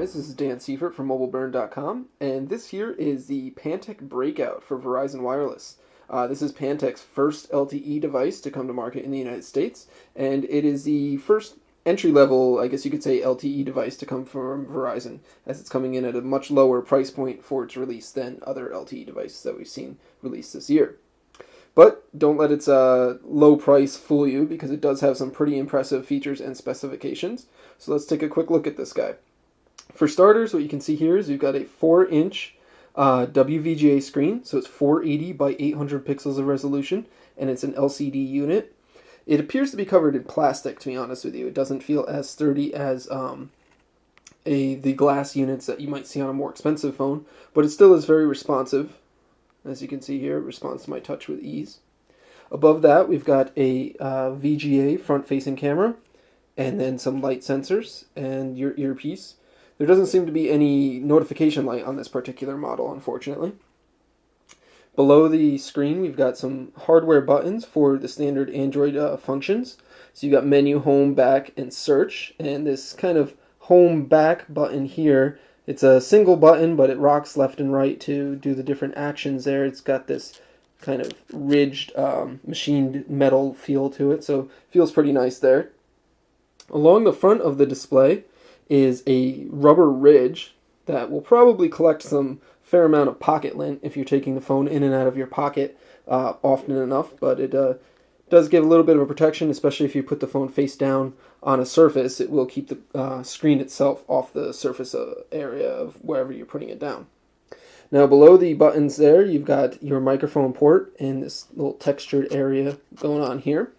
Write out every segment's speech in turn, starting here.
guys, this is Dan Seifert from mobileburn.com, and this here is the Pantech Breakout for Verizon Wireless. This is Pantech's first LTE device to come to market in the United States, and it is the first entry-level, I guess you could say, LTE device to come from Verizon, as it's coming in at a much lower price point for its release than other LTE devices that we've seen released this year. But don't let its low price fool you, because it does have some pretty impressive features and specifications. So let's take a quick look at this guy. For starters, what you can see here is we've got a 4-inch WVGA screen, so it's 480 by 800 pixels of resolution, and it's an LCD unit. It appears to be covered in plastic, to be honest with you. It doesn't feel as sturdy as the glass units that you might see on a more expensive phone, but it still is very responsive. As you can see here, it responds to my touch with ease. Above that, we've got a VGA front-facing camera, and then some light sensors, and your earpiece. There doesn't seem to be any notification light on this particular model, unfortunately. Below the screen, we've got some hardware buttons for the standard Android functions. So you've got menu, home, back, and search. And this kind of home back button here, it's a single button, but it rocks left and right to do the different actions there. It's got this kind of ridged, machined metal feel to it, so it feels pretty nice there. Along the front of the display is a rubber ridge that will probably collect some fair amount of pocket lint if you're taking the phone in and out of your pocket often enough, but it does give a little bit of a protection, especially if you put the phone face down on a surface. It will keep the screen itself off the surface area of wherever you're putting it down. Now below the buttons there, you've got your microphone port and this little textured area going on here.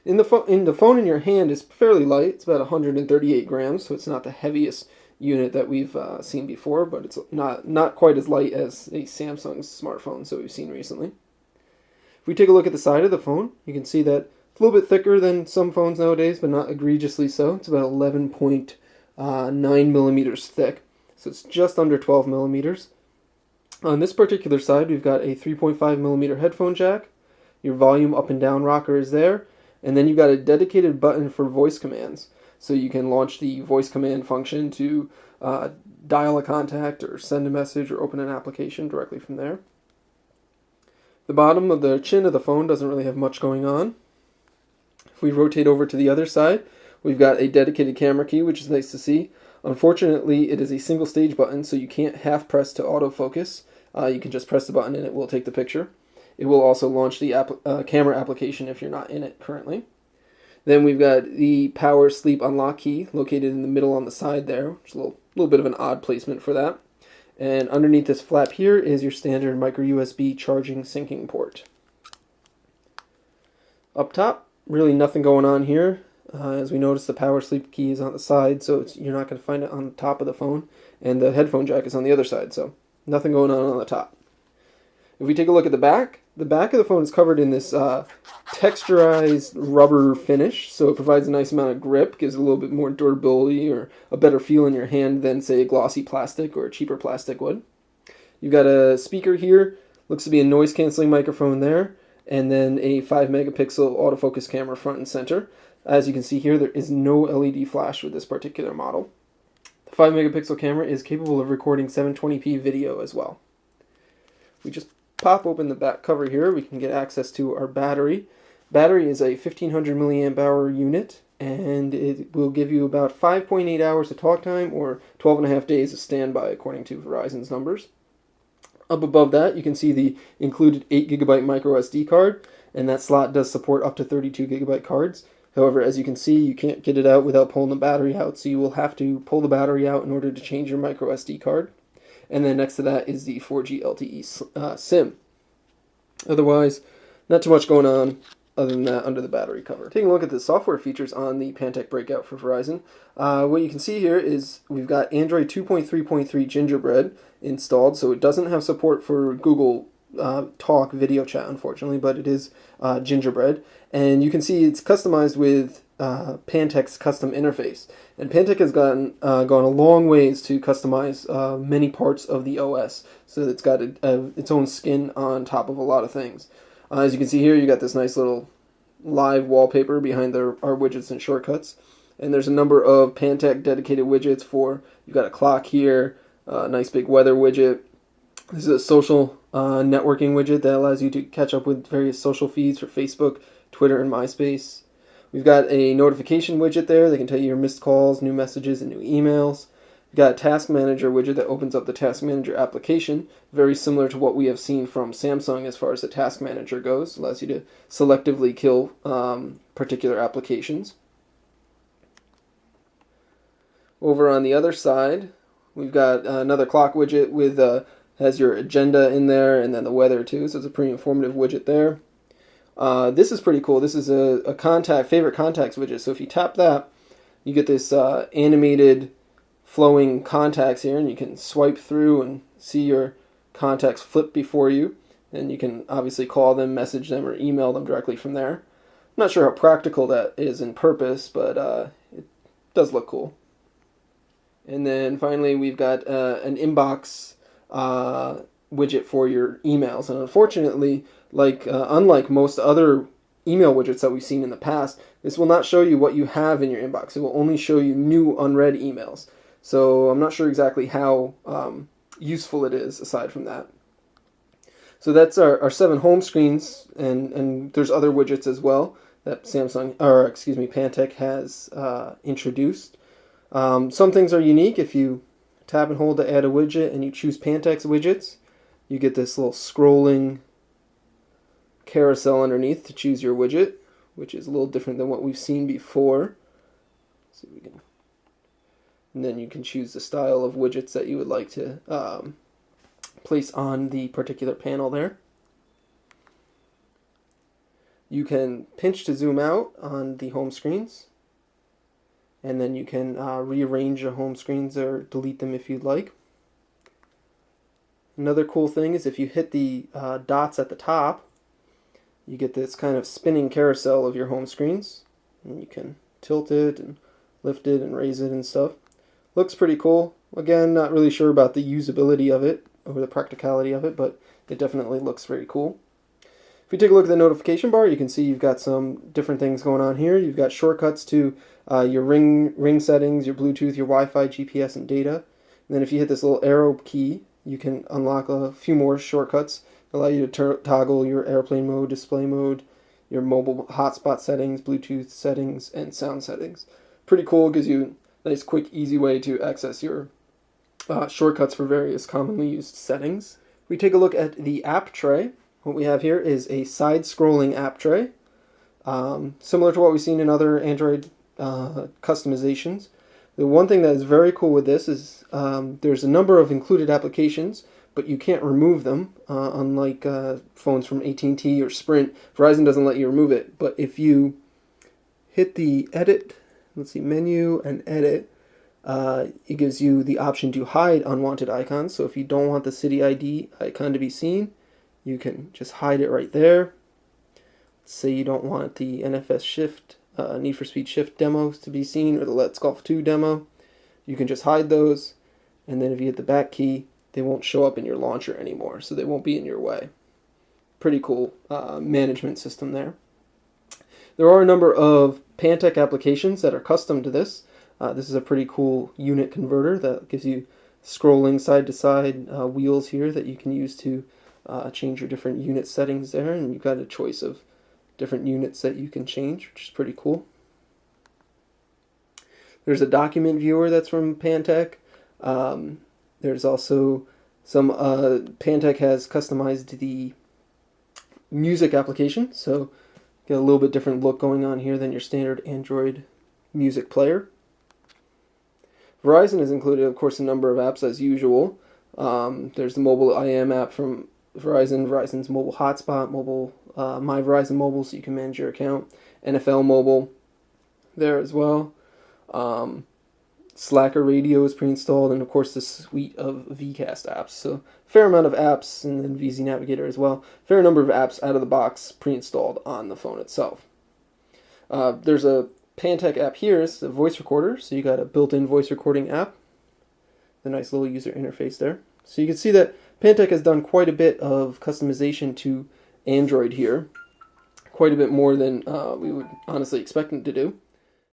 In the phone in your hand is fairly light. It's about 138 grams, so it's not the heaviest unit that we've seen before, but it's not quite as light as a Samsung smartphone that we've seen recently. If we take a look at the side of the phone, you can see that it's a little bit thicker than some phones nowadays, but not egregiously so. It's about 11.9 millimeters thick, so it's just under 12 millimeters. On this particular side, we've got a 3.5 millimeter headphone jack. Your volume up and down rocker is there. And then you've got a dedicated button for voice commands. So you can launch the voice command function to dial a contact or send a message or open an application directly from there. The bottom of the chin of the phone doesn't really have much going on. If we rotate over to the other side, we've got a dedicated camera key, which is nice to see. Unfortunately, it is a single stage button, so you can't half press to autofocus. You can just press the button and it will take the picture. It will also launch the camera application if you're not in it currently. Then we've got the power sleep unlock key located in the middle on the side there, which is a little bit of an odd placement for that. And underneath this flap here is your standard micro USB charging syncing port. Up top, really nothing going on here. As we notice, the power sleep key is on the side, so you're not going to find it on the top of the phone. And the headphone jack is on the other side, so nothing going on the top. If we take a look at the back of the phone is covered in this texturized rubber finish, so it provides a nice amount of grip, gives it a little bit more durability or a better feel in your hand than, say, a glossy plastic or a cheaper plastic would. You've got a speaker here, looks to be a noise-canceling microphone there, and then a 5-megapixel autofocus camera front and center. As you can see here, there is no LED flash with this particular model. The 5-megapixel camera is capable of recording 720p video as well. We just pop open the back cover here, we can get access to our battery. Battery is a 1500 milliamp hour unit, and it will give you about 5.8 hours of talk time or 12.5 days of standby according to Verizon's numbers. Up above that, you can see the included 8GB micro SD card, and that slot does support up to 32GB cards. However, as you can see, you can't get it out without pulling the battery out, so you will have to pull the battery out in order to change your micro SD card. And then next to that is the 4G LTE SIM. Otherwise, not too much going on other than that under the battery cover. Taking a look at the software features on the Pantech Breakout for Verizon, what you can see here is we've got Android 2.3.3 Gingerbread installed, so it doesn't have support for Google Talk video chat, unfortunately, but it is Gingerbread. And you can see it's customized with Pantech's custom interface. And Pantech has gone a long ways to customize many parts of the OS, so that it's got its own skin on top of a lot of things. As you can see here, you got this nice little live wallpaper behind our widgets and shortcuts. And there's a number of Pantech dedicated widgets for, you've got a clock here, a nice big weather widget. This is a social networking widget that allows you to catch up with various social feeds for Facebook, Twitter, and MySpace. We've got a notification widget there that can tell you your missed calls, new messages, and new emails. We've got a task manager widget that opens up the task manager application, very similar to what we have seen from Samsung as far as the task manager goes. It allows you to selectively kill particular applications. Over on the other side, we've got another clock widget with has your agenda in there and then the weather too, so it's a pretty informative widget there. This is pretty cool. This is a favorite contacts widget. So if you tap that, you get this animated flowing contacts here, and you can swipe through and see your contacts flip before you, and you can obviously call them, message them, or email them directly from there. I'm not sure how practical that is in purpose, but it does look cool. And then finally, we've got an inbox widget for your emails. And unfortunately, unlike most other email widgets that we've seen in the past, this will not show you what you have in your inbox. It will only show you new unread emails. So I'm not sure exactly how useful it is aside from that. So that's our 7 home screens, and there's other widgets as well that Pantech has introduced. Some things are unique. If you tap and hold to add a widget and you choose Pantech's widgets, you get this little scrolling carousel underneath to choose your widget, which is a little different than what we've seen before. Let's see if we can. And then you can choose the style of widgets that you would like to place on the particular panel there. You can pinch to zoom out on the home screens, and then you can rearrange your home screens or delete them if you'd like. Another cool thing is if you hit the dots at the top, you get this kind of spinning carousel of your home screens, and you can tilt it and lift it and raise it and stuff. Looks pretty cool. Again, not really sure about the usability of it or the practicality of it, but it definitely looks very cool. If you take a look at the notification bar, you can see you've got some different things going on here. You've got shortcuts to your ring settings, your Bluetooth, your Wi-Fi, GPS, and data. And then if you hit this little arrow key, you can unlock a few more shortcuts that allow you to toggle your airplane mode, display mode, your mobile hotspot settings, Bluetooth settings, and sound settings. Pretty cool. Gives you a nice, quick, easy way to access your shortcuts for various commonly used settings. If we take a look at the app tray, what we have here is a side-scrolling app tray, similar to what we've seen in other Android customizations. The one thing that is very cool with this is there's a number of included applications, but you can't remove them, unlike phones from AT&T or Sprint. Verizon doesn't let you remove it, but if you hit the edit, menu and edit, it gives you the option to hide unwanted icons. So if you don't want the City ID icon to be seen, you can just hide it right there. Let's say you don't want the NFS Shift, Need for Speed Shift demos to be seen, or the Let's Golf 2 demo. You can just hide those, and then if you hit the back key, they won't show up in your launcher anymore, so they won't be in your way. Pretty cool management system there. There are a number of Pantech applications that are custom to this. This is a pretty cool unit converter that gives you scrolling side-to-side wheels here that you can use to change your different unit settings there, and you've got a choice of different units that you can change, which is pretty cool. There's a document viewer that's from Pantech. There's also some Pantech has customized the music application, so get a little bit different look going on here than your standard Android music player. Verizon has included, of course, a number of apps as usual. There's the mobile IM app from Verizon, Verizon's mobile hotspot, mobile My Verizon Mobile, so you can manage your account. NFL Mobile there as well. Slacker Radio is pre-installed, and of course the suite of VCast apps. So fair amount of apps, and then VZ Navigator as well. Fair number of apps out of the box pre-installed on the phone itself. There's a Pantech app here. It's a voice recorder, so you got a built-in voice recording app. The nice little user interface there. So you can see that Pantech has done quite a bit of customization to Android here. Quite a bit more than we would honestly expect them to do.